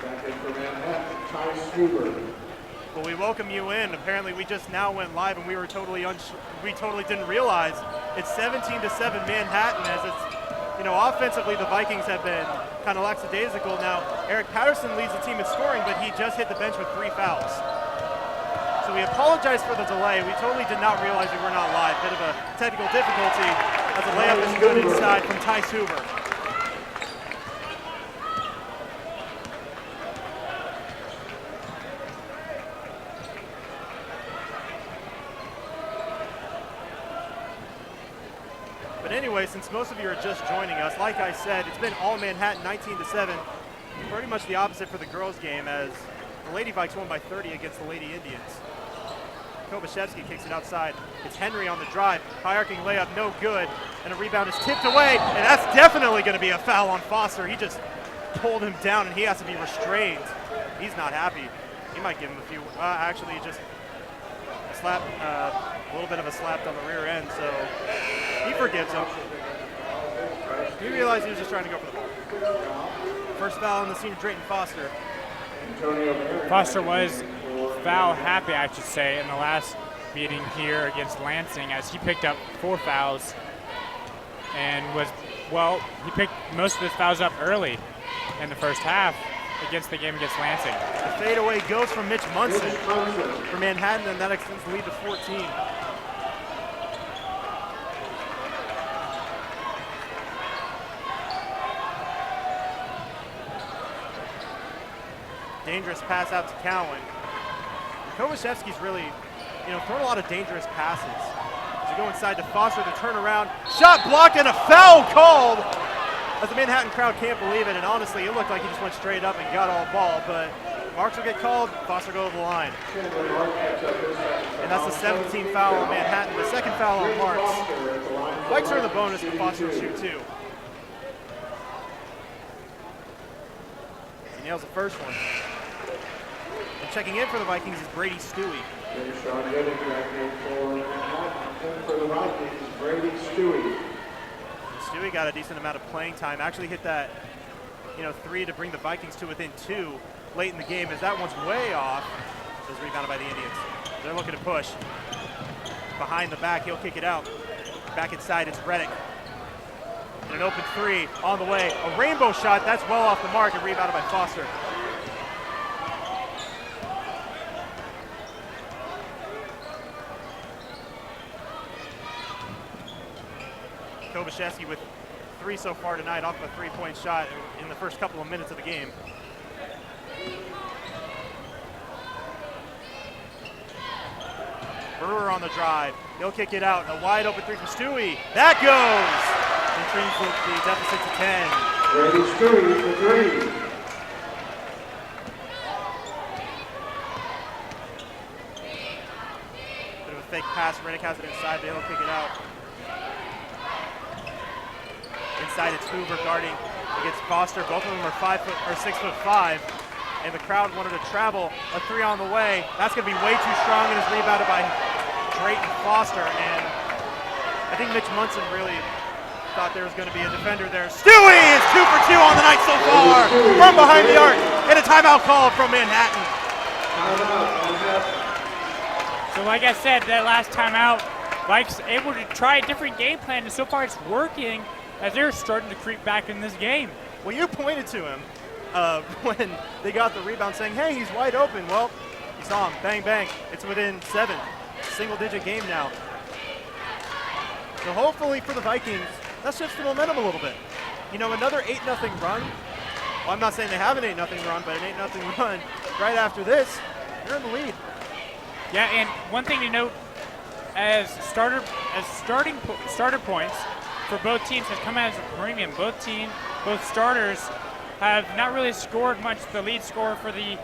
Second for Manhattan, Ty Huber. Well, we welcome you in. Apparently, we just now went live, and we were totally didn't realize it's 17-7 Manhattan. As it's, offensively the Vikings have been kind of lackadaisical. Now, Eric Patterson leads the team in scoring, but he just hit the bench with 3 fouls. So we apologize for the delay. We totally did not realize we were not live. Bit of a technical difficulty as a layup is good inside from Ty Huber. But anyway, since most of you are just joining us, like I said, it's been all Manhattan 19-7. Pretty much the opposite for the girls' game, as the Lady Vikes won by 30 against the Lady Indians. Kobashevsky kicks it outside. It's Henry on the drive. High arcing layup, no good. And a rebound is tipped away, and that's definitely going to be a foul on Foster. He just pulled him down, and he has to be restrained. He's not happy. He might give him a few, actually just a slap, a little bit of a slap on the rear end, so he forgives him. He realized he was just trying to go for the ball. First foul on the senior Drayton Foster. Foster was foul happy, I should say, in the last meeting here against Lansing, as he picked up 4 fouls and he picked most of his fouls up early in the first half against the game against Lansing. The fadeaway goes from Mitch Munson for Manhattan, and that extends the lead to 14. Dangerous pass out to Cowan. Kovashevsky's really, thrown a lot of dangerous passes. To go inside to Foster, the turnaround, shot blocked, and a foul called. As the Manhattan crowd can't believe it, and honestly, it looked like he just went straight up and got all ball, but marks will get called, Foster go to the line. And that's the 17th foul on Manhattan, the second foul on Marks. Vikes are in the bonus, but Foster will shoot 2. He nails the first one. And checking in for the Vikings is Brady Stewie. For the Vikings, Brady Stewie. Stewie got a decent amount of playing time. Actually hit that, 3 to bring the Vikings to within 2 late in the game, as that one's way off. It was rebounded by the Indians. They're looking to push. Behind the back, he'll kick it out. Back inside, it's Reddick. And an open 3 on the way. A rainbow shot, that's well off the mark, and rebounded by Foster. Kovashevsky with 3 so far tonight off of a 3-point shot in the first couple of minutes of the game. Brewer on the drive. He'll kick it out. A wide open 3 from Stewie. That goes! And brings the deficit to 10. Brady Stewie for 3. Bit of a fake pass. Reddick has it inside, but he'll kick it out. Inside, it's Hoover guarding against Foster. Both of them are 6'5", and the crowd wanted to travel. A 3 on the way. That's going to be way too strong, and is rebounded by Drayton Foster. And I think Mitch Munson really thought there was going to be a defender there. Stewie is 2 for 2 on the night so far from behind the arc, and a timeout call from Manhattan. So like I said, that last timeout, Vikes able to try a different game plan, and so far it's working, as they're starting to creep back in this game. Well, you pointed to him when they got the rebound saying, hey, he's wide open. Well, you saw him, bang, bang. It's within 7, single-digit game now. So hopefully for the Vikings, that shifts the momentum a little bit. Another 8-0 run. Well, I'm not saying they have an 8-0 run, but an 8-0 run right after this, you're in the lead. Yeah, and one thing to note, as starter points for both teams has come as a premium. Both starters have not really scored much. The lead scorer for the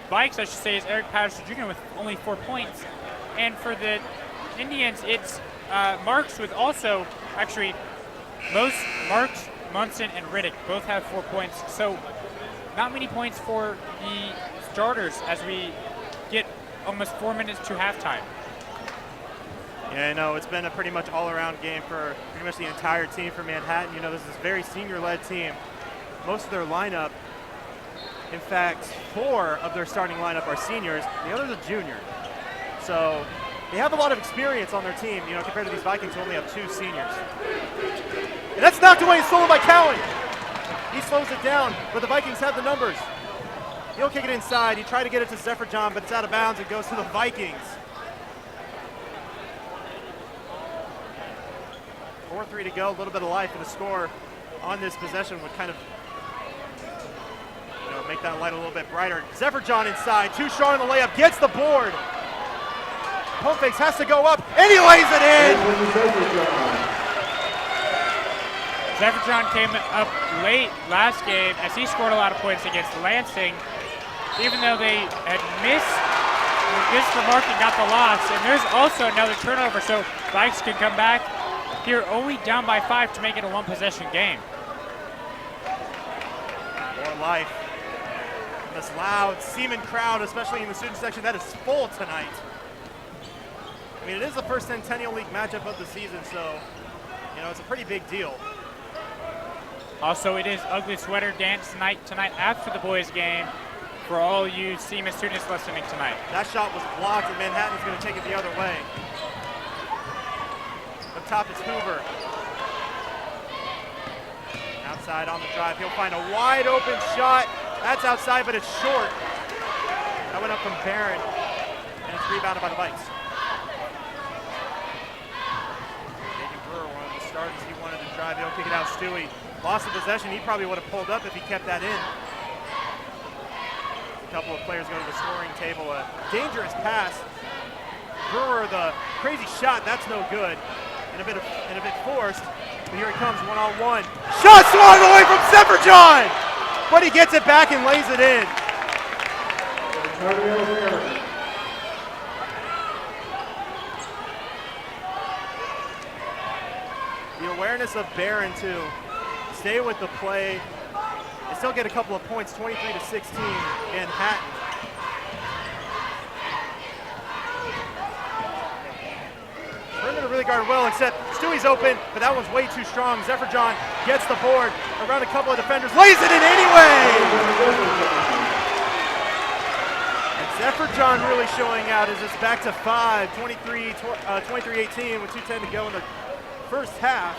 Vikes, I should say, is Eric Patterson Jr. with only 4 points. And for the Indians, it's Marks with also, actually, most Marks, Munson, and Riddick both have 4 points. So not many points for the starters as we get almost 4 minutes to halftime. Yeah, I know. It's been a pretty much all-around game for pretty much the entire team for Manhattan. This is a very senior-led team. Most of their lineup In fact, 4 of their starting lineup are seniors. The other's a junior. So they have a lot of experience on their team, compared to these Vikings who only have 2 seniors. And that's knocked away and stolen by Cowan. He slows it down, but the Vikings have the numbers. He'll kick it inside. He tried to get it to Zephyr John, but it's out of bounds. It goes to the Vikings. 4-3 to go, a little bit of life, and the score on this possession would kind of make that light a little bit brighter. Zephyr John inside, too strong on the layup, gets the board. Pump fakes, has to go up, and he lays it in. Zephyr John came up late last game as he scored a lot of points against Lansing, even though they had missed the mark and got the loss. And there's also another turnover, so Vikes can come back here only down by 5 to make it a 1-possession game. More life. This loud Seaman crowd, especially in the student section, that is full tonight. I mean, it is the first Centennial League matchup of the season, so, it's a pretty big deal. Also, it is Ugly Sweater Dance night tonight after the boys' game for all you Seaman students listening tonight. That shot was blocked, and Manhattan's going to take it the other way. Up top is Hoover. Outside on the drive, he'll find a wide open shot. That's outside, but it's short. That went up from Barron, and it's rebounded by the Vikes. Nathan Brewer, one of the starters, he wanted to drive. He'll kick it out. Stewie lost the possession. He probably would have pulled up if he kept that in. A couple of players go to the scoring table. A dangerous pass. Brewer, the crazy shot, that's no good. And a bit forced. But here he comes, one-on-one. Shot swung away from Zephyr John! But he gets it back and lays it in. The awareness of Barron to stay with the play. They still get a couple of points, 23-16, Manhattan. Perimeter really guarded well, except Stewie's open, but that one's way too strong. Zephyr John gets the board around a couple of defenders, lays it in anyway! And Zephyr John really showing out as it's back to 5, 23-18 with 2:10 to go in the first half.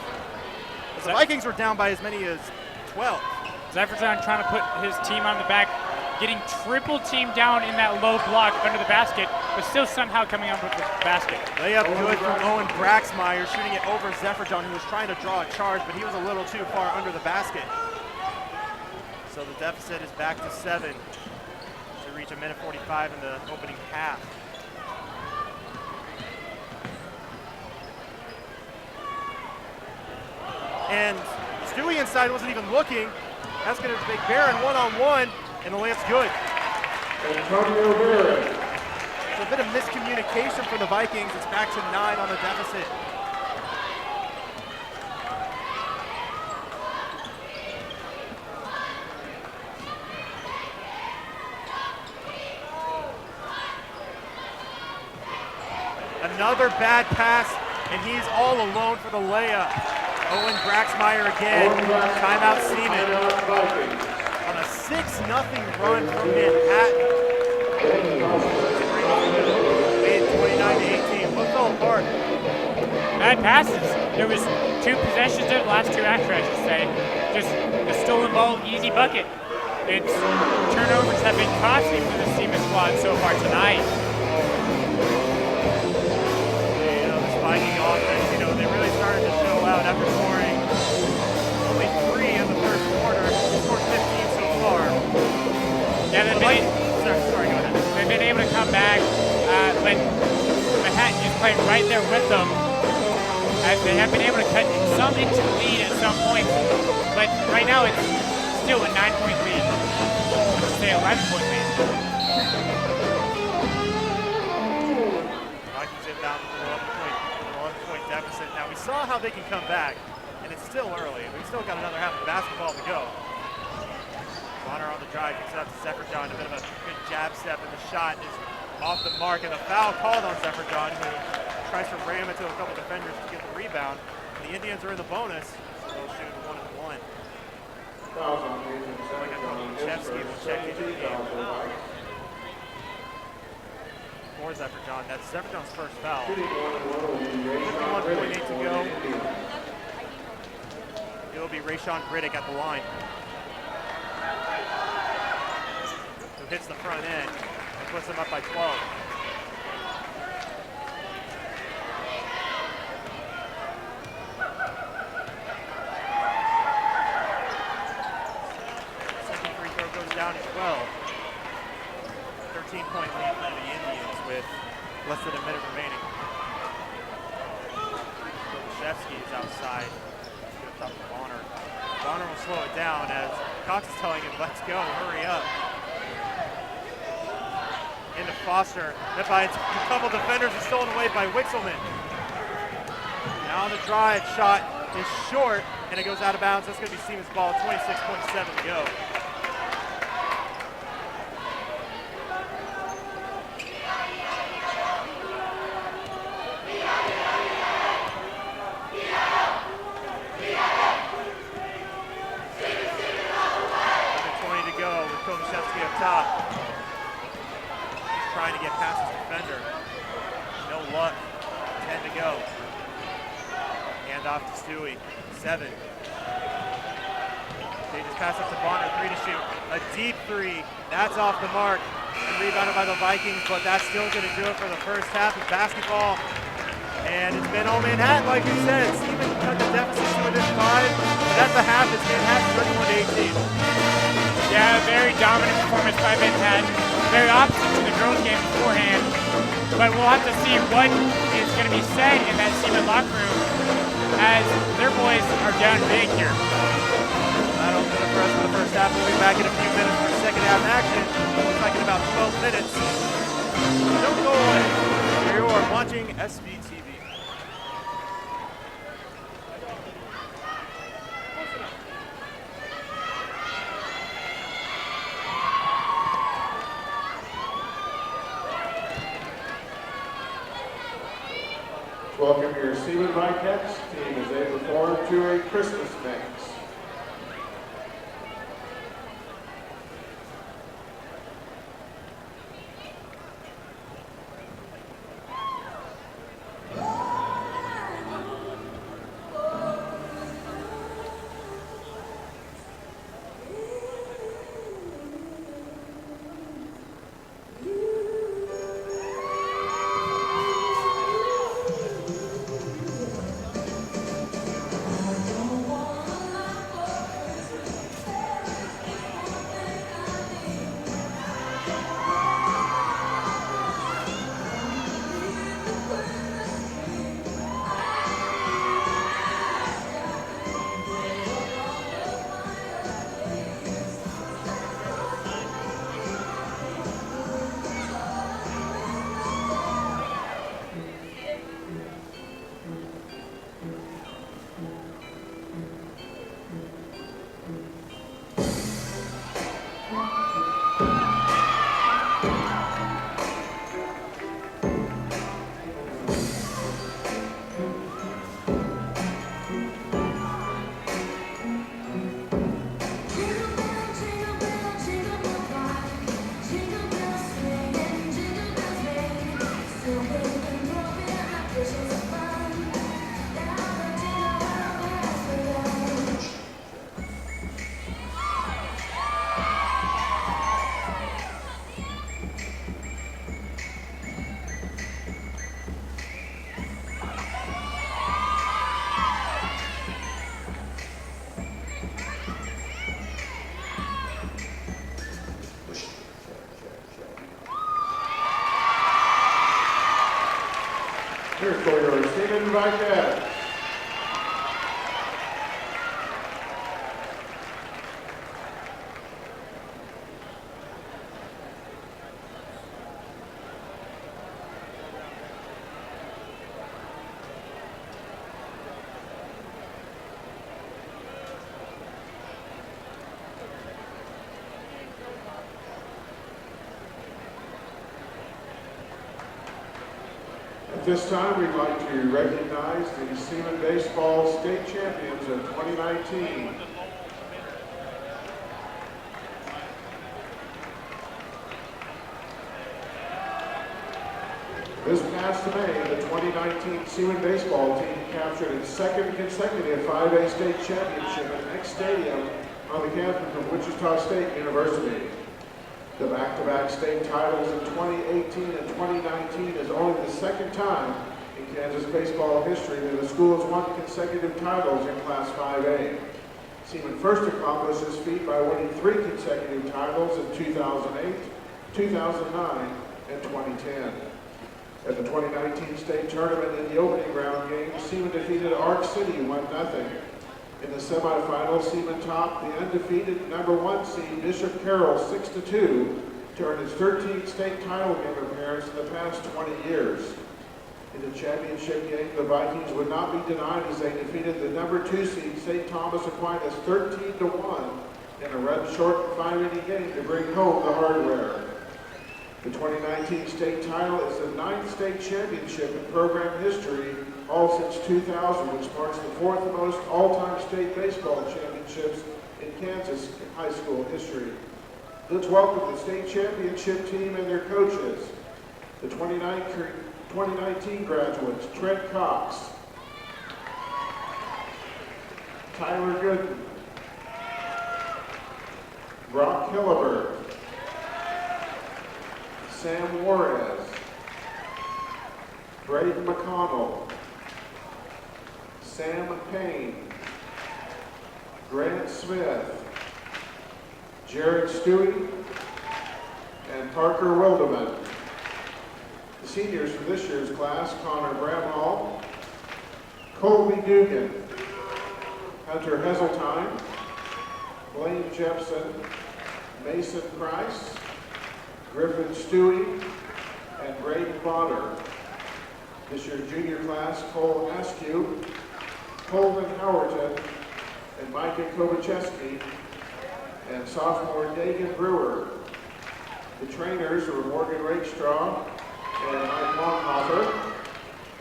The Vikings were down by as many as 12. Zephyr John trying to put his team on the back, getting triple team down in that low block under the basket, but still somehow coming up with the basket. Layup good from Owen Braxmeyer, shooting it over Zephyr John, who was trying to draw a charge, but he was a little too far under the basket. So the deficit is back to 7 to reach a minute 45 in the opening half. And Stewie inside wasn't even looking. That's going to make Barron one-on-one, and the layup's good. Antonio Barron. So a bit of miscommunication for the Vikings. It's back to 9 on the deficit. Another bad pass, and he's all alone for the layup. Owen Braxmeyer again. Timeout Seaman. On a 6-0 run from Manhattan. Made 29-18. What fell apart? Bad passes. There was 2 possessions there, the last 2 after, I should say. Just the stolen ball, easy bucket. It's turnovers have been costly for the Seaman squad so far tonight. This Viking offense, they really started to show out after scoring only 3 in the first quarter. They scored 15 so far. Yeah, they've been able to come back, but Manhattan is playing right there with them. As they have been able to cut some into the lead at some point, but right now it's still a 9-point lead. Let's say 11-point lead. Vikings inbound with an 11-point deficit. Now we saw how they can come back, and it's still early. We've still got another half of basketball to go. Bonner on the drive, kicks it out to Zephyr John. A bit of a good jab step, and the shot is off the mark, and a foul called on Zephyr John, who tries to ram into a couple defenders to get the rebound. The Indians are in the bonus, so they'll shoot 1-1. Fouls on occasion, Like I Seaman thought Chevsky will check into the game. fouls for the Vikings. More is that for John? That's Severjohn's first foul. Shooting 1-1 will be Rayshawn 51.8 Riddick to for go. the Indians. It'll be Rayshawn Riddick at the line, who hits the front end and puts them up by 12. Second free throw goes down as well. 13-point lead for the Indians with less than a minute remaining. Shevsky is outside. Goes up to Bonner. Bonner will slow it down as Cox is telling him, let's go, hurry up. Into Foster. Hit by a couple defenders and stolen away by Wixelman. Now the drive shot is short and it goes out of bounds. That's going to be Seaman's ball, 26.7 to go. Top. He's trying to get past his defender. No luck. 10 to go. Hand off to Stewie. 7. They just pass up to Bonner. 3 to shoot. A deep 3. That's off the mark. And rebounded by the Vikings, but that's still going to do it for the first half of basketball. And it's been all Manhattan, like we said. Seaman cut the deficit to within 5. But at the half, it's Manhattan 31 to 18. Yeah, very dominant performance by Manhattan. Very opposite to the girls' game beforehand. But we'll have to see what is going to be said in that Seaman locker room as their boys are down big here. That'll do it for us for the first half. We'll be back in a few minutes for second half action. Looks like in about 12 minutes. Don't go away. Here you are watching SBTV. Welcome your Seaman Vikettes team as they perform to a Christmas mix. Here's for your Seaman Vikettes. At this time, we'd like to recognize the Seaman Baseball State Champions of 2019. This past May, the 2019 Seaman baseball team captured its second consecutive 5A state championship at X Stadium on the campus of Wichita State University. The back-to-back state titles in 2018 and 2019 is only the second time in Kansas baseball history that the school has won consecutive titles in Class 5A. Seaman first accomplished this feat by winning 3 consecutive titles in 2008, 2009, and 2010. At the 2019 state tournament in the opening round game, Seaman defeated Arc City 1-0. In the semifinals, Seaman topped the undefeated #1 seed Bishop Carroll 6-2 to earn his 13th state title game appearance in the past 20 years. In the championship game, the Vikings would not be denied as they defeated the #2 seed St. Thomas Aquinas 13-1 in a run-short 5-inning game to bring home the hardware. The 2019 state title is the 9th state championship in program history, all since 2000, which marks the 4th most all-time state baseball championships in Kansas high school history. Let's welcome the state championship team and their coaches. The 2019 graduates, Trent Cox, Tyler Gooden, Brock Hilleberg, Sam Juarez, Braden McConnell, Sam Payne, Grant Smith, Jared Stewie, and Parker Wildeman. The seniors for this year's class, Connor Bramhall, Colby Dugan, Hunter Heseltine, Blaine Jepson, Mason Price, Griffin Stewie, and Braden Bonner. This year's junior class, Cole Askew, Colvin Howerton, and Micah Kovacheski, and sophomore Dagan Brewer. The trainers are Morgan Rakestraw and Mike Longhofer.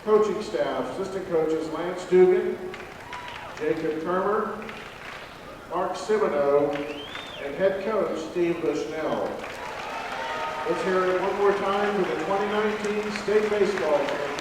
Coaching staff, assistant coaches Lance Dugan, Jacob Kermer, Mark Simoneau, and head coach Steve Bushnell. Let's hear it one more time for the 2019 state baseball champions.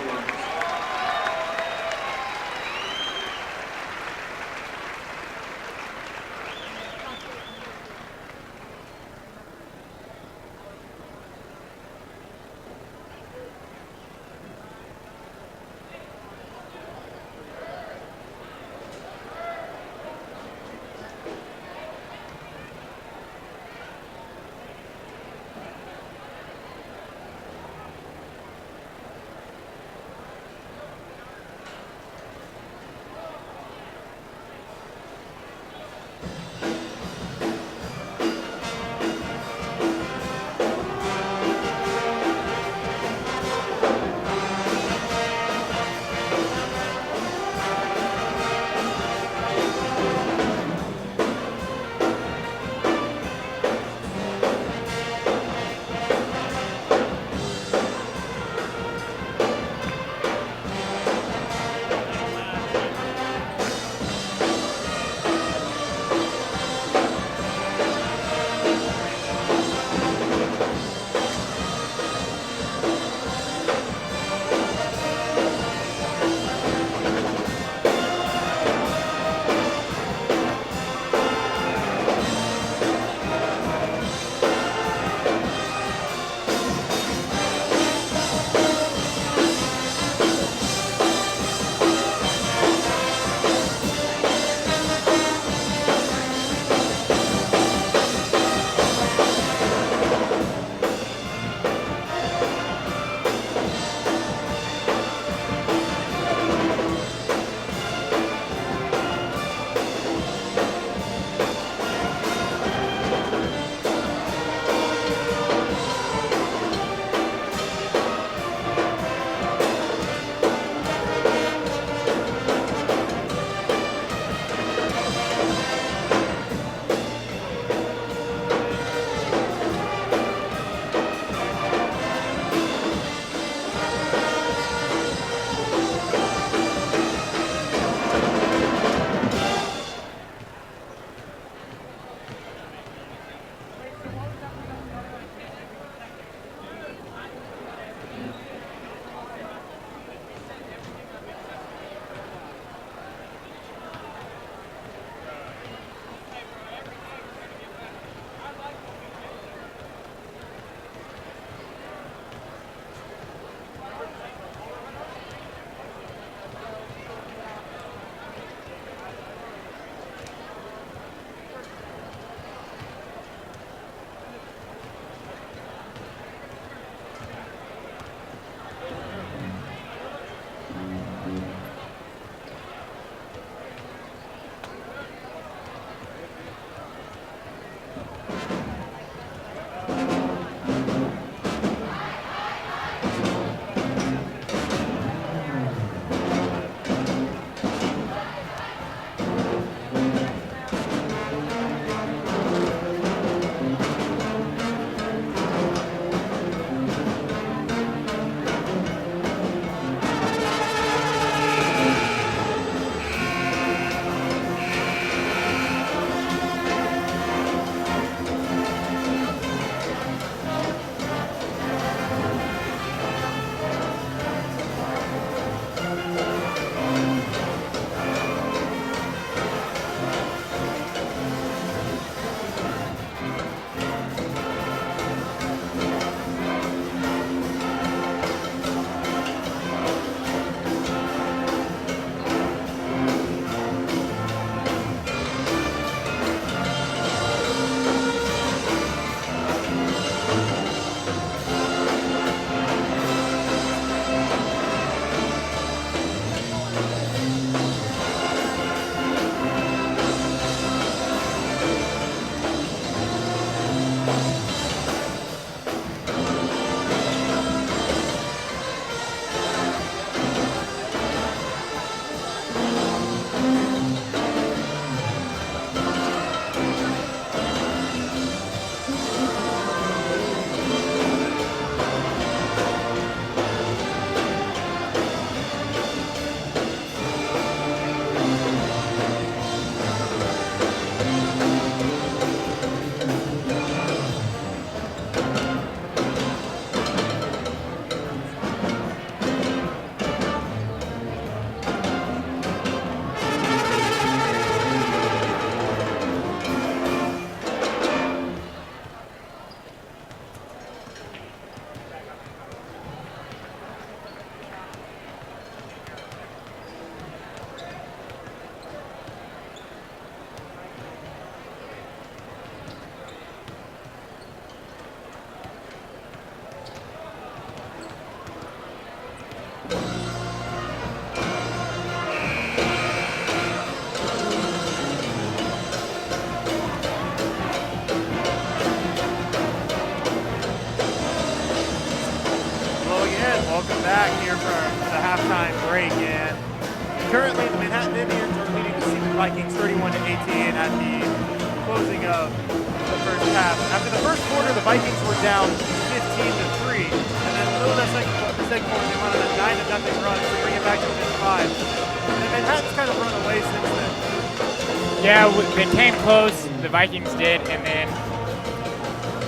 here from the halftime break, and currently the Manhattan Indians are leading the Seaman Vikings 31-18 at the closing of the first half. After the first quarter, the Vikings were down 15-3, and then in the middle of the second quarter, they went on a 9-0 run to bring it back to within 5. And Manhattan's kind of run away since then. Yeah, they came close, the Vikings did, and then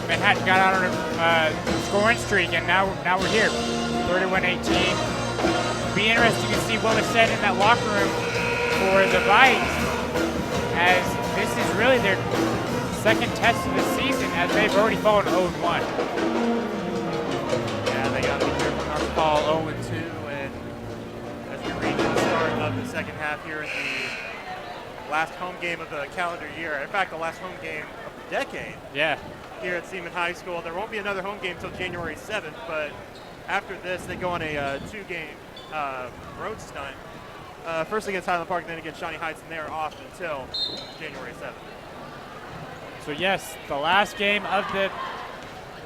Manhattan got out on a scoring streak, and now we're here, 31-18. Be interesting to see what was said in that locker room for the Vikes, as this is really their second test of the season, as they've already fallen 0-1. Yeah, they got to be careful not to fall 0-2, and as we reach the start of the second half here in the last home game of the calendar year, in fact, the last home game of the decade. Yeah. Here at Seaman High School. There won't be another home game until January 7th, but after this, they go on a 2-game road stunt. First against Highland Park, then against Shawnee Heights, and they're off until January 7th. So yes, the last game of the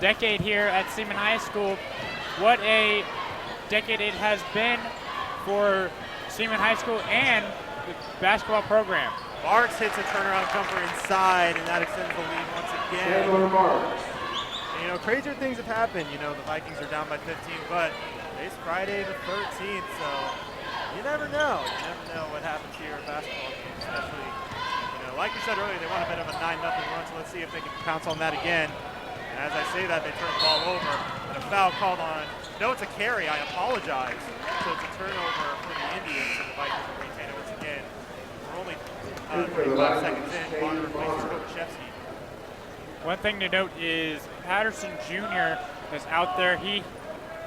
decade here at Seaman High School. What a decade it has been for Seaman High School and the basketball program. Marks hits a turnaround jumper inside, and that extends the lead once again. Chandler Marks. And, crazier things have happened. The Vikings are down by 15, but it's Friday the 13th, so you never know. You never know what happens here at basketball games, especially, like we said earlier, they want a bit of a 9-0 run, so let's see if they can pounce on that again. And as I say that, they turn the ball over, and a foul called on. No, it's a carry. I apologize. So it's a turnover for the Indians, and the Vikings will retain it once again. We're only 35 seconds in. Bonner replaces Kokoszewski. One thing to note is Patterson Jr. is out there. He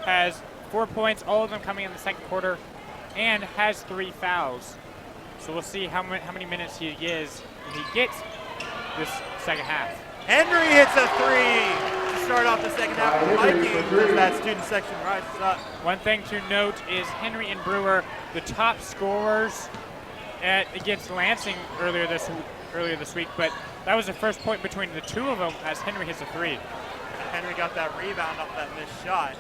has 4 points, all of them coming in the second quarter, and has 3 fouls. So we'll see how many minutes he gets this second half. Henry hits a 3 to start off the second half of the Vikings as that student section rises up. One thing to note is Henry and Brewer, the top scorers against Lansing earlier this week, but that was the first point between the two of them as Henry hits a 3. Henry got that rebound off that missed shot.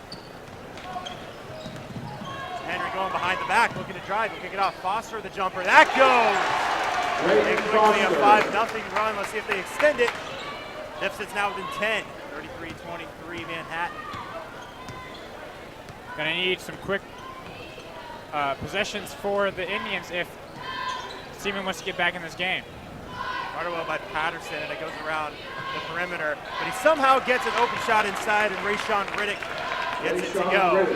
Henry going behind the back, looking to drive, looking to get off. Foster, the jumper, that goes! And quickly a 5-0 run. Let's see if they extend it. Deficit's now within 10, 33-23 Manhattan. Gonna need some quick possessions for the Indians if Seaman wants to get back in this game. Started well by Patterson, and it goes around the perimeter, but he somehow gets an open shot inside, and Rayshawn Riddick gets it to go.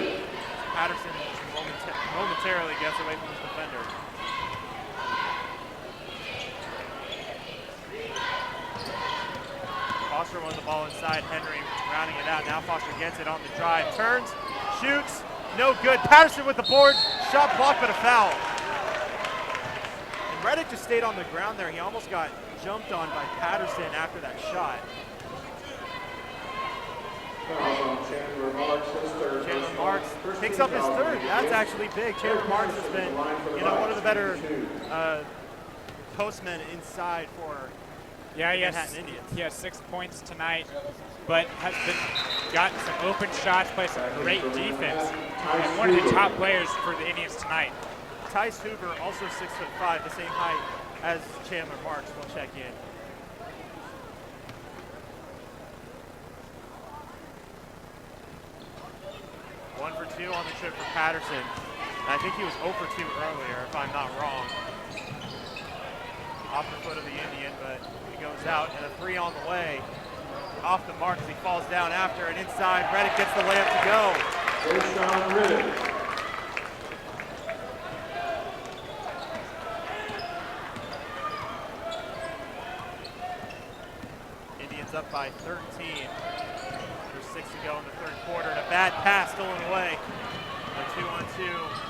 Patterson momentarily gets away from his defender. Foster won the ball inside, Henry rounding it out. Now Foster gets it on the drive, turns, shoots, no good. Patterson with the board, shot blocked, but a foul. And Reddick just stayed on the ground there. He almost got jumped on by Patterson after that shot. Chandler Marks, his third. Chandler Marks picks up his third. That's actually big. Chandler Marks has been, one of the better postmen inside for Manhattan Indians. He has 6 points tonight, but has gotten some open shots, played some great defense, and one of the top players for the Indians tonight. Tice Hoover, also 6'5", the same height as Chandler Marks, will check in. One for 2 on the trip for Patterson. I think he was 0 for 2 earlier, if I'm not wrong. Off the foot of the Indian, but he goes out, and a 3 on the way. Off the mark as he falls down after, and inside, Reddick gets the layup to go. Rayshawn Riddick. Indians up by 13. There's 6 to go in the third quarter, and a bad pass stolen away. A 2-on-2,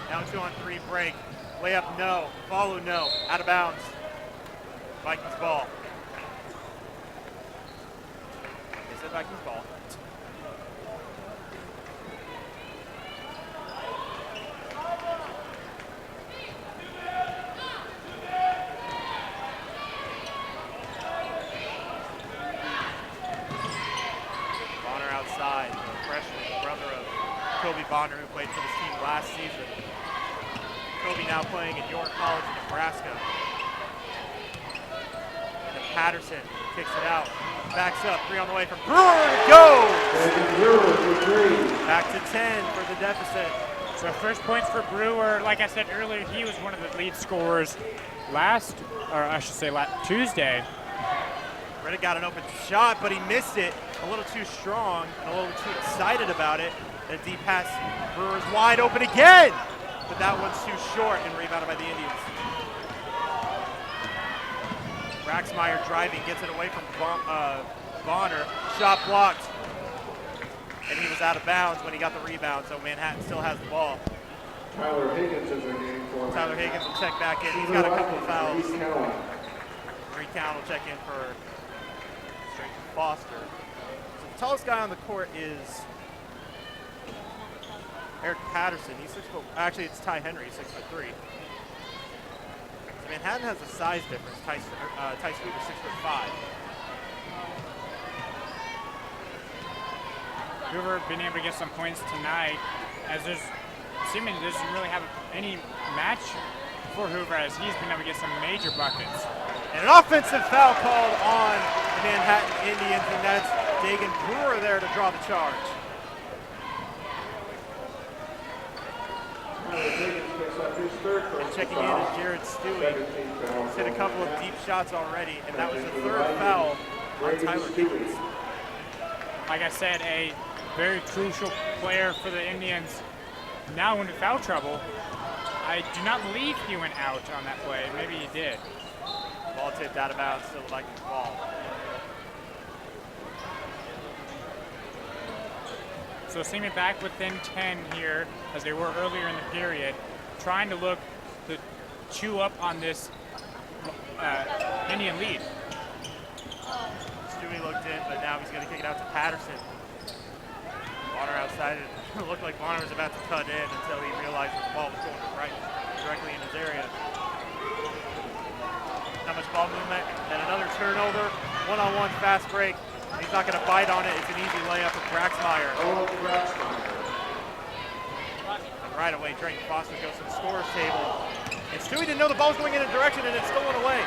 now 2-on-3 break. Layup, no. Follow, no. Out of bounds. Vikings ball. They said Vikings ball. Bonner outside, the freshman, brother of Kobe Bonner, who played for this team last season. Kobe now playing at York College in Nebraska. And then Patterson kicks it out, backs up, 3 on the way from Brewer, goes! Back to 10 for the deficit. So first points for Brewer. Like I said earlier, he was one of the lead scorers Tuesday. Reddick got an open shot, but he missed it a little too strong and a little too excited about it. A deep pass, Brewer's wide open again, but that one's too short and rebounded by the Indians. Braxmeyer driving, gets it away from Bonner, shot blocked, and he was out of bounds when he got the rebound, so Manhattan still has the ball. Tyler Higgins is in game for Tyler Higgins will check back in. He's got a couple of fouls. Reed Cowan will check in for Drake Foster. So the tallest guy on the court is Eric Patterson. He's 6 foot. Actually, it's Ty Henry, 6'3". So Manhattan has a size difference. Ty Sweet is 6'5". Hoover been able to get some points tonight, as Seaman doesn't really have any match for Hoover, as he's been able to get some major buckets. And an offensive foul called on the Manhattan Indians, and that's Dagan Brewer there to draw the charge. And checking in is Jared Stewie. He's hit a couple of deep shots already, and that was the 3rd foul on Tyler Higgins. Like I said, a very crucial player for the Indians. Now into foul trouble. I do not believe he went out on that play. Maybe he did. Ball tipped out of bounds, still the Vikings ball. So Seaman back within 10 here, as they were earlier in the period, trying to look to chew up on this Indian lead. Stewie looked in, but now he's going to kick it out to Patterson. Bonner outside. It looked like Bonner was about to cut in until he realized that the ball was going directly in his area. Not much ball movement, and another turnover. One-on-one fast break. He's not going to bite on it. It's an easy layup for Braxmeyer. And right away, Drayton Foster goes to the scorer's table. And Stewie didn't know the ball was going in a direction, and it's stolen away.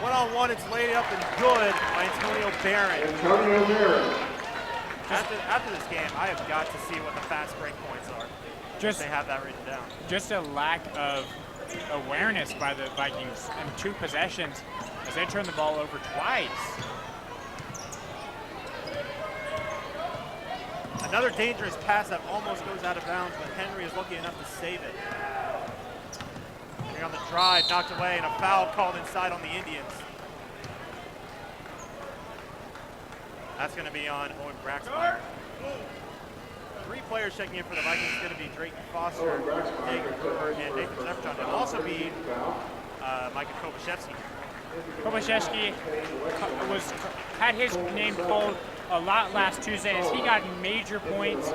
One-on-one, it's laid up and good by Antonio Barron. After this game, I have got to see what the fast break points are. They have that written down. Just a lack of awareness by the Vikings in 2 possessions as they turn the ball over twice. Another dangerous pass that almost goes out of bounds, but Henry is lucky enough to save it. Henry on the drive, knocked away, and a foul called inside on the Indians. That's going to be on Owen Braxmeyer. 3 players checking in for the Vikings. It's going to be Drayton Foster, Dagan Brewer, and Nathan Zepchon. It'll also be Micah Kobashevsky. Kobashevsky had his name called a lot last Tuesday, as he got major points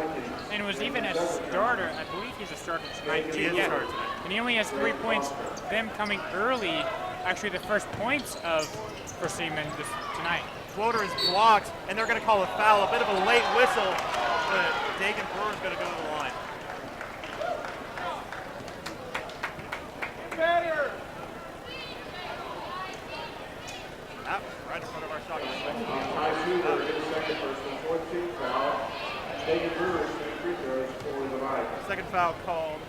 and was even a starter. I believe he's a starter tonight too. Yeah. And he only has 3 points. Them coming early, actually the first points for Seaman tonight. Floater is blocked, and they're going to call a foul. A bit of a late whistle, but Dagan Brewer is going to go to the line. Better. That was right in front of our shot. Ty Hoover is second personal 14th foul. Dagan Brewer shooting free throws for the Vikings. Second foul called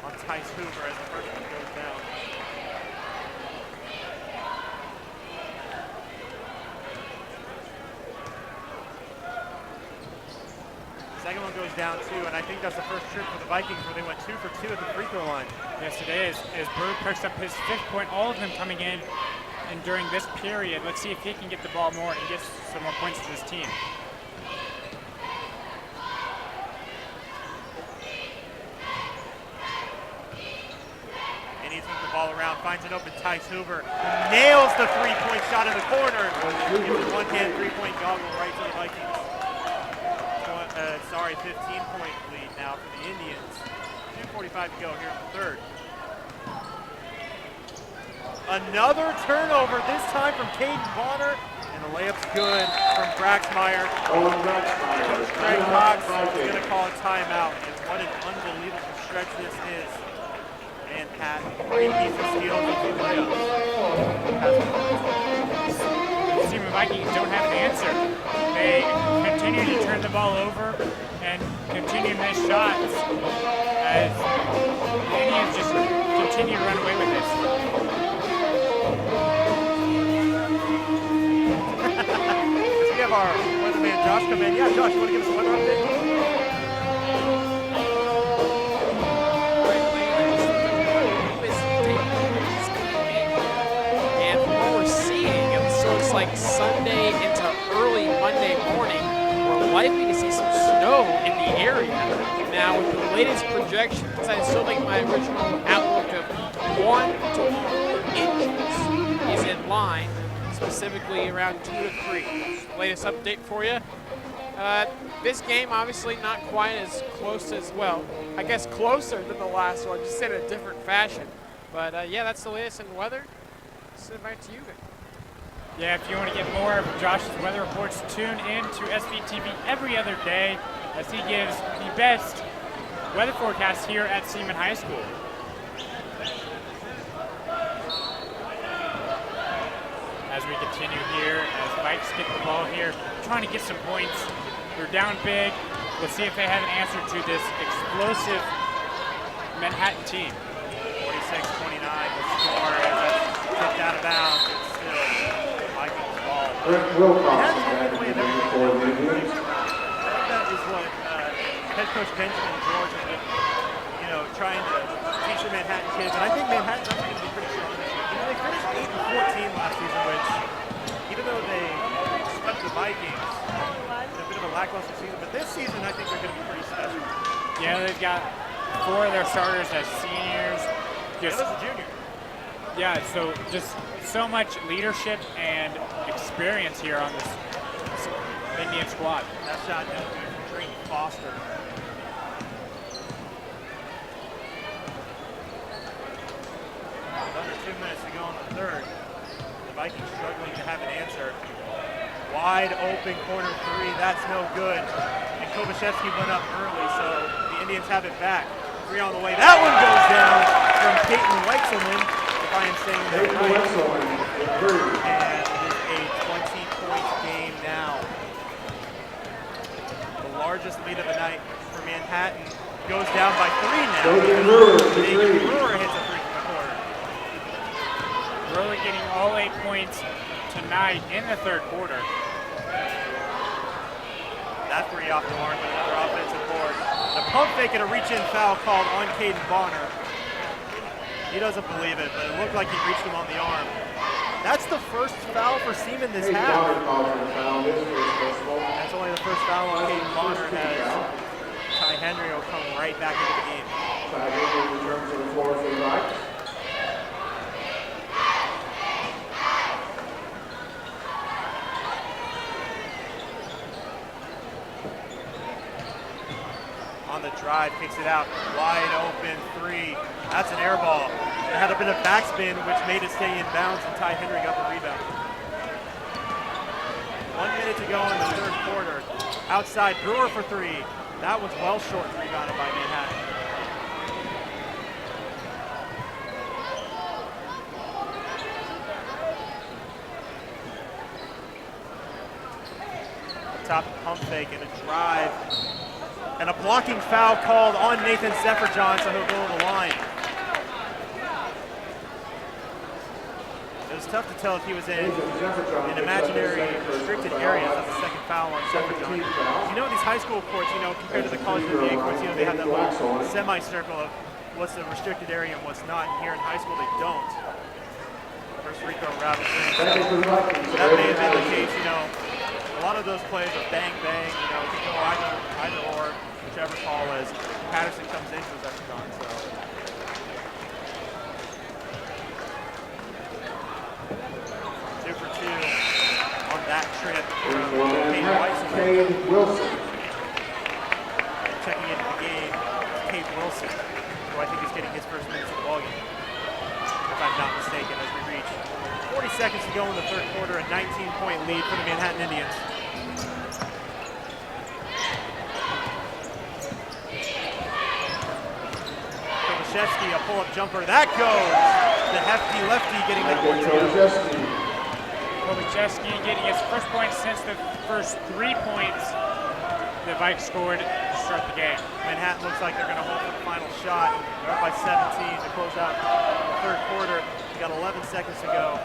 on Tice Hoover as the first one goes down. Second one goes down too, and I think that's the first trip for the Vikings where they went 2 for 2 at the free throw line. Yes, it is. As Brewer picks up his 5th point, all of them coming in, and during this period, let's see if he can get the ball more and get some more points to his team. And he's moved the ball around, finds an open Tice Hoover, who nails the 3-point shot in the corner. Gives a one-hand 3-point goggle right to the Vikings. 15-point lead now for the Indians. 2:45 to go here in the third. Another turnover, this time from Caden Bonner, And the layup's good from Braxmeyer. Owen Braxmeyer. Coach Greg Cox is going to call a timeout. And what an unbelievable stretch this is. Manhattan, great defense steals and two layups. Seaman Vikings don't have an answer. They continue to turn the ball over and continue to miss shots as the Indians just continue to run away with this. We have our weatherman Josh come in. Yeah, Josh, you want to give us a weather update? And from what we're seeing, it looks like Sunday into early Monday morning, we're likely to see some snow in the area. Now, with the latest projections, I still think my original outlook of 1 to 4 inches is in line, specifically around 2 to 3. Latest update for you. This game obviously not quite as close as, well, I guess closer than the last one, just in a different fashion. But yeah, that's the latest in weather. Send it back to you guys. Yeah, if you want to get more of Josh's weather reports, tune in to SVTV every other day as he gives the best weather forecast here at Seaman High School. As we continue here, as Vikes get the ball here, trying to get some points. They're down big. We'll see if they have an answer to this explosive Manhattan team. 46-29, the score as that's tipped out of bounds. It's still Vikings ball. Brent Wilcox That's is the back way in of everything. for the Indians. That is what head coach Benjamin George has been, trying to teach the Manhattan kids. And I think Manhattan's actually going to be pretty strong this year. They finished 8-14 last season, which, even though they swept the Vikings, a bit of a lackluster season, but this season I think they're going to be pretty special. Yeah, they've got 4 of their starters as seniors. Just a junior. Yeah, so just so much leadership and experience here on this Indian squad. That shot no good from Drake Foster. With under 2 minutes to go in the third. The Vikings struggling to have an answer. Wide open corner three, that's no good. And Kovashevsky went up early, so the Indians have it back. 3 on the way. That one goes down from Peyton Wexelman, if I am saying that Peyton right. Wexelman, improved. And it is a 20-point game now. The largest lead of the night for Manhattan goes down by 3 now. David Brewer, David Brewer hits a three from the corner. Really getting all 8 points tonight in the third quarter. That 3 off the mark, but another offensive board. The pump fake and a reach-in foul called on Caden Bonner. He doesn't believe it, but it looked like he reached him on the arm. That's the first foul for Seaman this Caden half. Bonner called for the foul, his first personal. That's only the first foul on Caden Bonner, as Ty Henry will come right back into the game. Ty Henry returns to the floor for the Vikes. On the drive, kicks it out, wide open 3. That's an air ball. It had a bit of backspin, which made it stay in bounds, and Ty Henry got the rebound. 1 minute to go in the third quarter. Outside, Brewer for 3. That was well short and rebounded by Manhattan. Up top, pump fake and a drive. And a blocking foul called on Nathan Zephyrjohn, so he'll go to the line. It was tough to tell if he was in an imaginary restricted area. That's the second foul on Zephyrjohn. These high school courts, compared to the college NBA courts, they have that little semicircle of what's the restricted area and what's not. And here in high school, they don't. First free throw route. That may have been the case, A lot of those plays are bang, bang, it could go either or, whichever call as Patterson comes in for Zephyrjohn. So. 2 for 2 on that trip from Kate Weissman. Cade Wilson. And checking into the game, Kate Wilson, who I think is getting his first minutes of the ballgame, if I'm not mistaken, as we reach 40 seconds to go in the third quarter, a 19-point lead for the Manhattan Indians. Kovacevic, a pull-up jumper. That goes! The hefty lefty getting that one too. Kovacevic getting his first point since the first 3 points the Vikes scored to start the game. Manhattan looks like they're going to hold for the final shot. They're up by 17 to close out the third quarter. We got 11 seconds to go.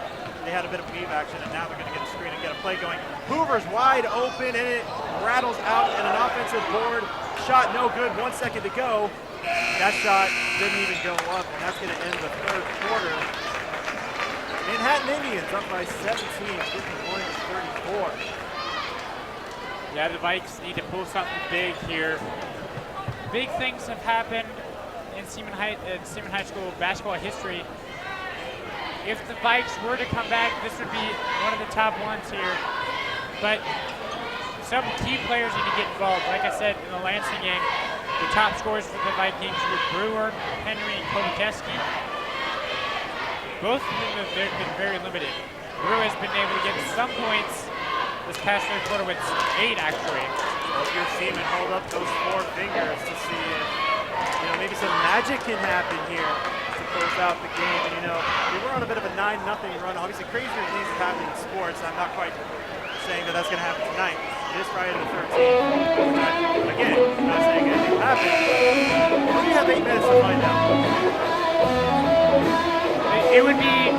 They had a bit of weave action, and now they're going to get a screen and get a play going. Hoover's wide open, and it rattles out, and an offensive board shot no good. 1 second to go. That shot didn't even go up, and that's going to end the third quarter. Manhattan Indians up by 17, 51-34. Yeah, the Vikes need to pull something big here. Big things have happened in Seaman High School basketball history. If the Vikes were to come back, this would be one of the top ones here. But some key players need to get involved. Like I said, in the Lansing game, the top scorers for the Vikings were Brewer, Henry, and Kovacevic. Both of them have been very limited. Brewer has been able to get some points this past third quarter with 8 actually. Well, if you're Seaman, hold up those 4 fingers to see if maybe some magic can happen here to close out the game. And we were on a bit of a 9-0 run. Obviously, crazier things have happened in sports. I'm not quite saying that that's going to happen tonight. It is Friday the 13th. Again, I'm not saying anything will happen. We have 8 minutes to find out. It would be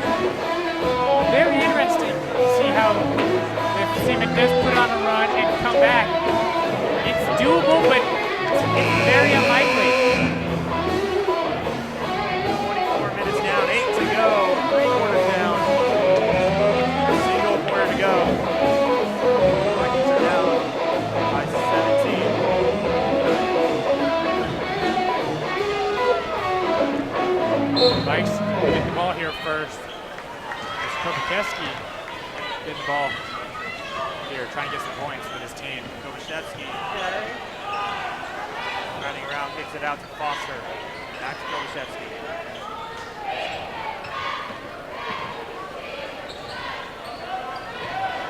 very interesting to see how if Seaman does put on a run and come back. It's doable, but it's very unlikely. 24 minutes down, 8 to go, 3 quarters down. Single quarter to go. Vikings are down by 17. Vikes get the ball here first. It's Kovacevic getting the ball here, trying to get some points for his team. Kovacevic running around, kicks it out to Foster. Back to Kovacevic.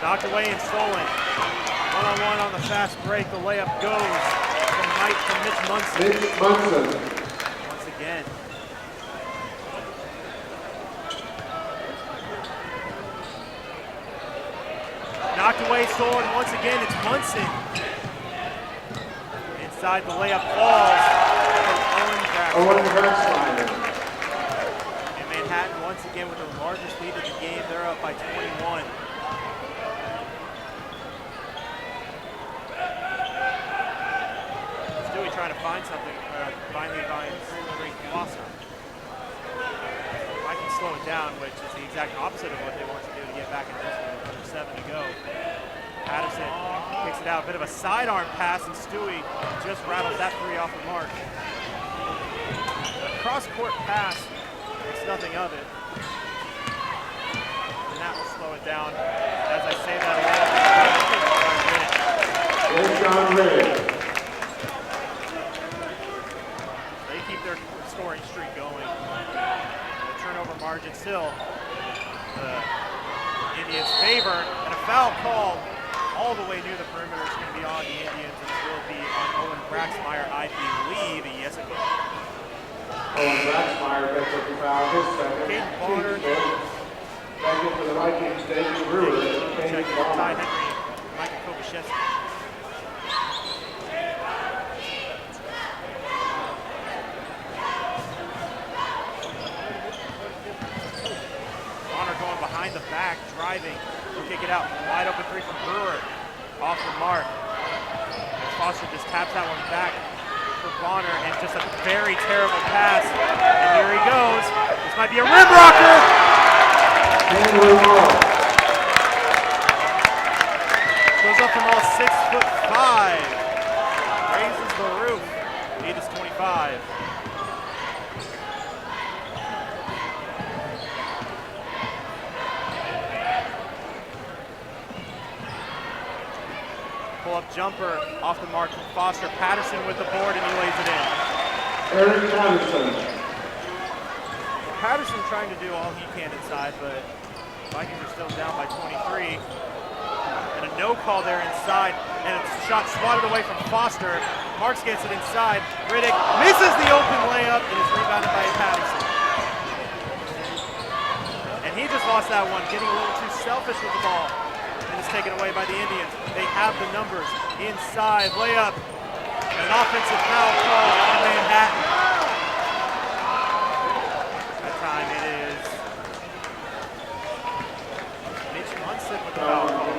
Knocked away and stolen. One-on-one on the fast break. The layup goes from Mitch Munson. Once again. Knocked away, stolen. Once again, it's Munson. Inside, the layup falls. Owen Braxmeyer. And Manhattan once again with the largest lead of the game. They're up by 21. Stewie trying to find something. Finally finds Drake Foster. I can slow it down, which is the exact opposite of what they want to do to get back in this one. Under 7 to go. Patterson kicks it out. A bit of a sidearm pass, and Stewie just rattles that 3 off the mark. A cross-court pass makes nothing of it. And that will slow it down. As I say that again, they keep their scoring streak going. The turnover margin still the Indians' favor, and a foul call all the way near the perimeter is going to be on the Indians, and it will be on Owen Braxmeyer, I believe. Yes, it will. Owen Braxmeyer gets up the foul, his second. Caden Bonner. Back into the Vikings, David Brewer. Check Ty Henry, Micah Kovacevic. Bonner going behind the back, driving. He'll kick it out. Wide open 3 from Brewer. Off the mark. And Foster just taps that one back for Bonner, and just a very terrible pass. And here he goes. This might be a rim rocker. Goes up from all 6'5". Raises the roof. Lead is 25. Pull-up jumper off the mark from Foster. Patterson with the board, and he lays it in. Eric Patterson. Patterson trying to do all he can inside, but Vikings are still down by 23. And a no call there inside. And a shot swatted away from Foster. Marks gets it inside. Riddick misses the open layup and is rebounded by Patterson. And he just lost that one, getting a little too selfish with the ball. And it's taken away by the Indians. They have the numbers. Inside, layup. An offensive foul call on Manhattan. That time it is Mitch Munson with the foul call.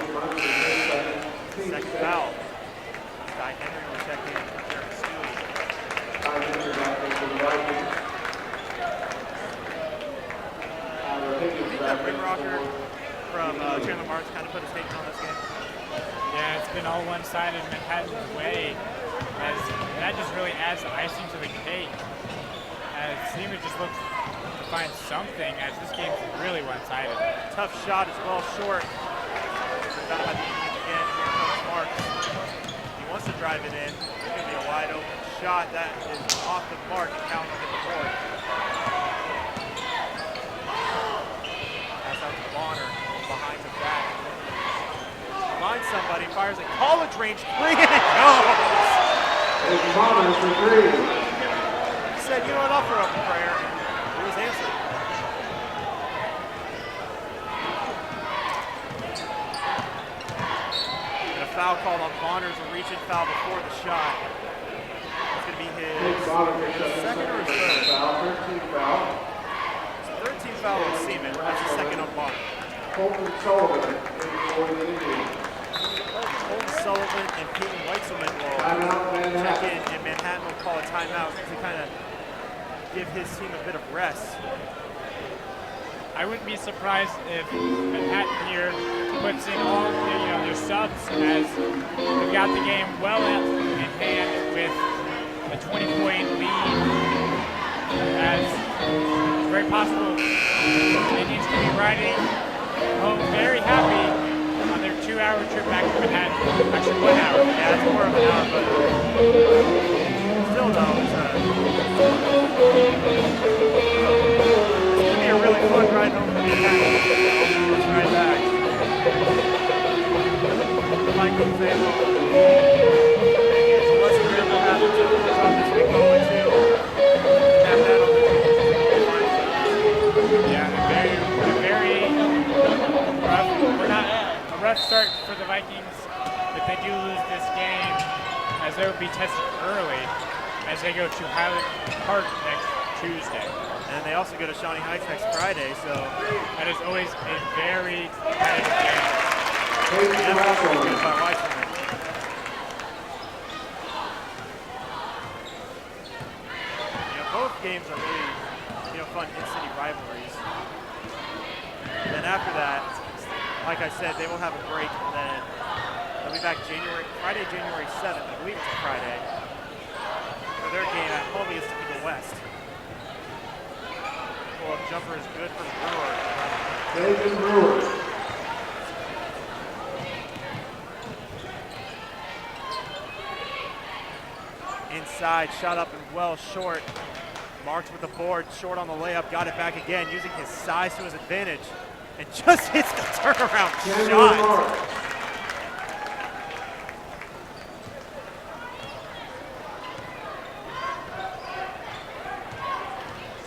Second foul. Guy Henry will check in for Jared Stewie. Do you think that ring rocker from Chandler Marks kind of put a statement on this game? Yeah, it's been all one-sided Manhattan's way. As that just really adds the icing to the cake. As Seaman just looks to find something, as this game's really one-sided. Tough shot as well, short. Rebounded by the Indians again. Here comes Marks. He wants to drive it in. It's going to be a wide open shot that is off the mark and Cal will get the board. Pass out to Bonner behind the back. Finds somebody, fires at college range three, and it goes! It's Bonner for three. He said, you know what, I'll throw up a prayer. It was answered. And a foul called on Bonner's a reach-in foul before the shot. It's going to be his second or his third? 13th foul. It's a 13th foul on Seaman. That's the second on Bonner. Colton Sullivan for the Indians. Colton Sullivan and Peyton Weitzelman will check in, and Manhattan will call a timeout to kind of give his team a bit of rest. I wouldn't be surprised if Manhattan here puts in all their subs, as they've got the game well in hand with a 20-point lead. As it's very possible the Indians can be riding home very happy on their 2-hour trip back to Manhattan. Actually, 1 hour. Yeah, it's more of an hour, but still though, it's going to be a really fun ride home from Manhattan. Let's ride back. Michael Fable. What's the real happen to this week going to have that on the Yeah, a very rough start for the Vikings if they do lose this game, as they would be tested early as they go to Highland Park next Tuesday. And they also go to Shawnee Heights next Friday, so that is always a very competitive game. And that's also good by Weisselman. Both games are really, fun in-city rivalries. And then after that, like I said, they will have a break, and then they'll be back Friday, January 7th. I believe it's a Friday. For their game at home against Eagle West. Pull-up jumper is good for Brewer. Nathan Brewer. Inside, shot up and well short. Marks with the board, short on the layup, got it back again, using his size to his advantage. And just hits the turnaround shot.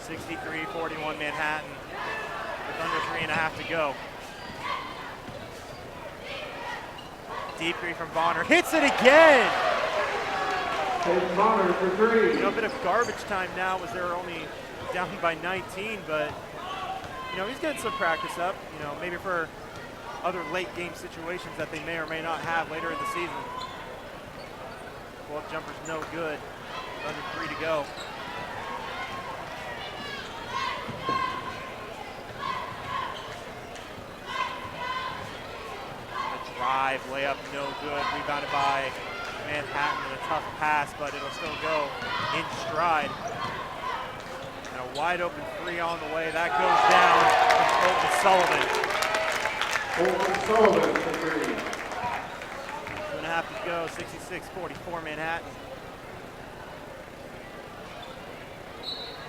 63-41 Manhattan with under 3.5 to go. Deep three from Bonner, hits it again! Bonner for three. A bit of garbage time now as they're only down by 19, but he's getting some practice up, maybe for other late game situations that they may or may not have later in the season. Pull-up jumper's no good. Under 3 to go. The drive, layup, no good. Rebounded by Manhattan and a tough pass, but it'll still go in stride. And a wide open three on the way. That goes down from Colton Sullivan. Colton Sullivan for three. 2.5 to go, 66-44 Manhattan.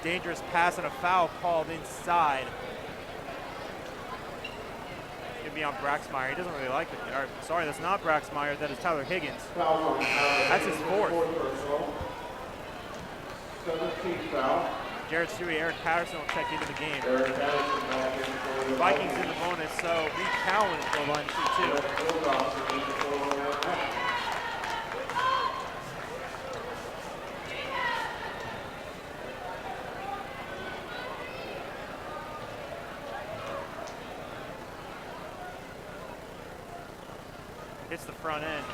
Dangerous pass and a foul called inside. be on Braxmeyer. He doesn't really like it. Or, sorry, that's not Braxmeyer. That is Tyler Higgins. Foul on Tyler That's his Higgins, fourth. personal. 17th foul. Jared Stewie, Eric Patterson will check into the game. Eric Patterson back in for the Vikings in the bonus, so Reed Cowan will line shoot 2. Wilcoxon in for Manhattan. Hits the front end.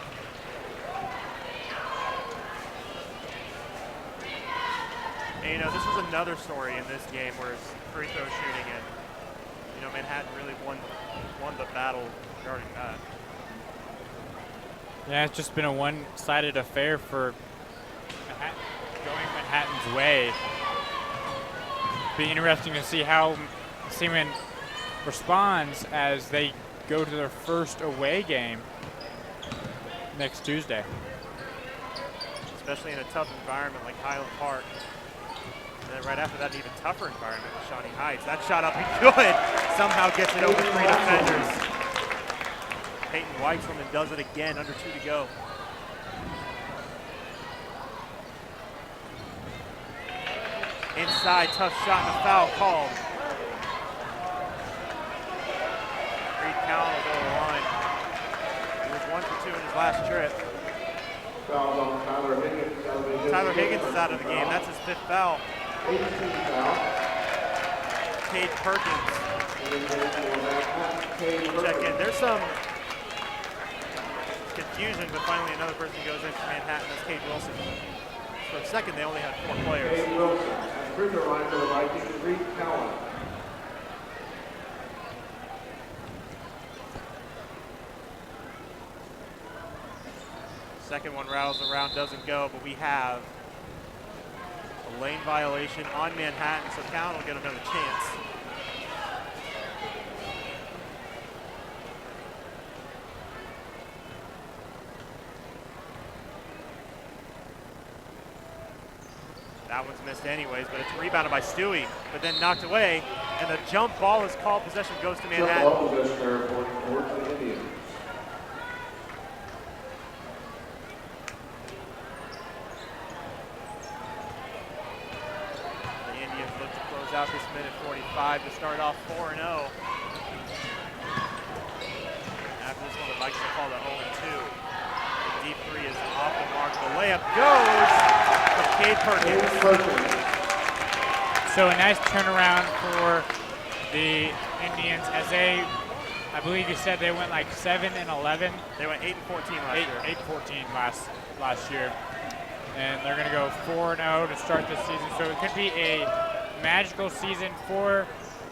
And, you know, this was another story in this game where it's free throw shooting, and you know, Manhattan really won the battle regarding that. Yeah, it's just been a one-sided affair for going Manhattan's way. Be interesting to see how Seaman responds as they go to their first away game next Tuesday. Especially in a tough environment like Highland Park. And then right after that, an even tougher environment with Shawnee Heights. That shot up and good. Somehow gets it over 3 defenders. Peyton Weichselman does it again, under 2 to go. Inside, tough shot and a foul called. Reed Cowan will go to the line. He was 1 for 2 in his last trip. Foul on Tyler Higgins. Tyler Higgins is out of the game. That's his 5th foul. 18th foul. Cade Perkins. Cade Check Perkins. in. There's some confusion, but finally another person goes in for Manhattan. That's Cade Wilson. For a second, they only had 4 players. Cade Wilson. And free throw line for the Vikings, Reed Cowan. Second one rattles around, doesn't go, but we have a lane violation on Manhattan, so Cowan will get another chance. That one's missed anyways, but it's rebounded by Stewie, but then knocked away, and the jump ball is called. Possession goes to Manhattan. Jump ball possession there for the Indians. The Indians look to close out this minute 45 to start off 4-0. After this one, the Vikings will call the 0-2. The deep 3 is off the mark. The layup goes from Cade Perkins. So a nice turnaround for the Indians as they, I believe you said they went like 7-11. They went 8-14 last year. 8-14 last year. And they're going to go 4-0 to start this season. So it could be a magical season for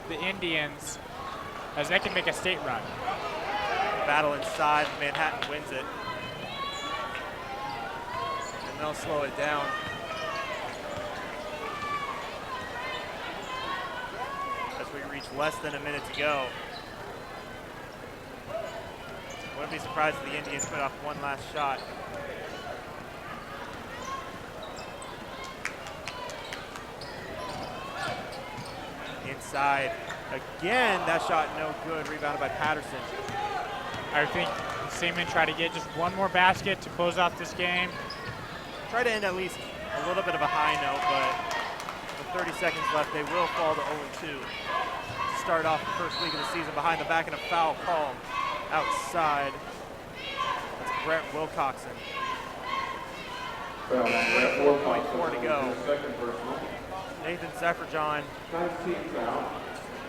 the Indians as they can make a state run. Battle inside, Manhattan wins it. And they'll slow it down. As we reach less than a minute to go. Wouldn't be surprised if the Indians put off one last shot. Inside. Again, that shot no good. Rebounded by Patterson. I think Seaman tried to get just one more basket to close off this game. Try to end at least a little bit of a high note, but with 30 seconds left, they will fall to 0-2. To start off the first week of the season behind the back and a foul called outside. That's Brett Wilcoxon. 4.4 to go. Second personal. Nathan Zephyrdon 19th foul.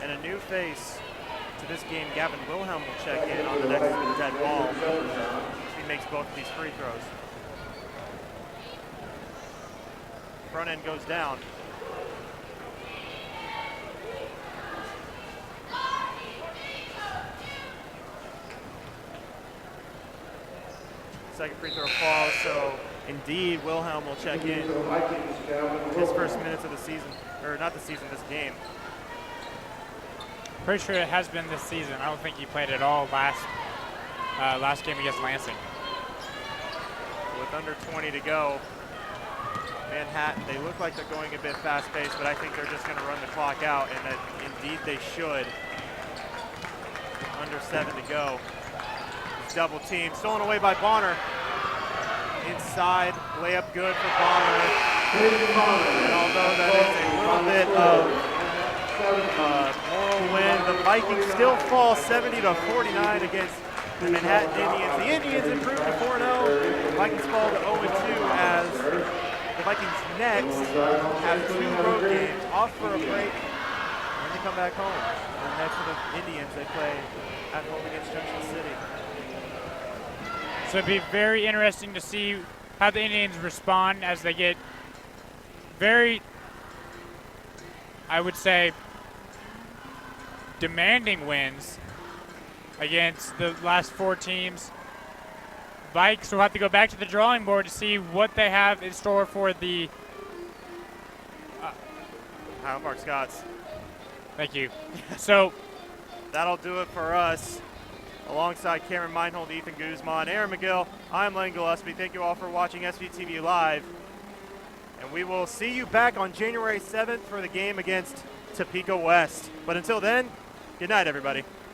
and a new face to this game, Gavin Wilhelm will check in on the next dead ball. He makes both of these free throws. Front end goes down. Second free throw falls, so indeed Wilhelm will check in his first minutes of the season, or not the season, this game. Pretty sure it has been this season. I don't think he played at all last game against Lansing. With under 20 to go, Manhattan, they look like they're going a bit fast-paced, but I think they're just going to run the clock out, and that indeed they should. Under under 7 to go. It's double team, stolen away by Bonner. Inside, layup good for Bonner. And although that is a little bit of moral win, the Vikings still fall 70-49 against the Manhattan Indians. The Indians improved to 4-0. The Vikings fall to 0-2 as the Vikings next have 2 road games, off for a break, and they come back home. And next for the Indians, they play at home against Junction City. So it'd be very interesting to see how the Indians respond as they get very, I would say, demanding wins against the last 4 teams. Vikes will have to go back to the drawing board to see what they have in store for the Highland Park Scots. thank you. So that'll do it for us. Alongside Cameron Meinhold, Ethan Guzman, Aaron McGill, I'm Len Gillespie. Thank you all for watching SVTV Live. And we will see you back on January 7th for the game against Topeka West. But until then, good night, everybody.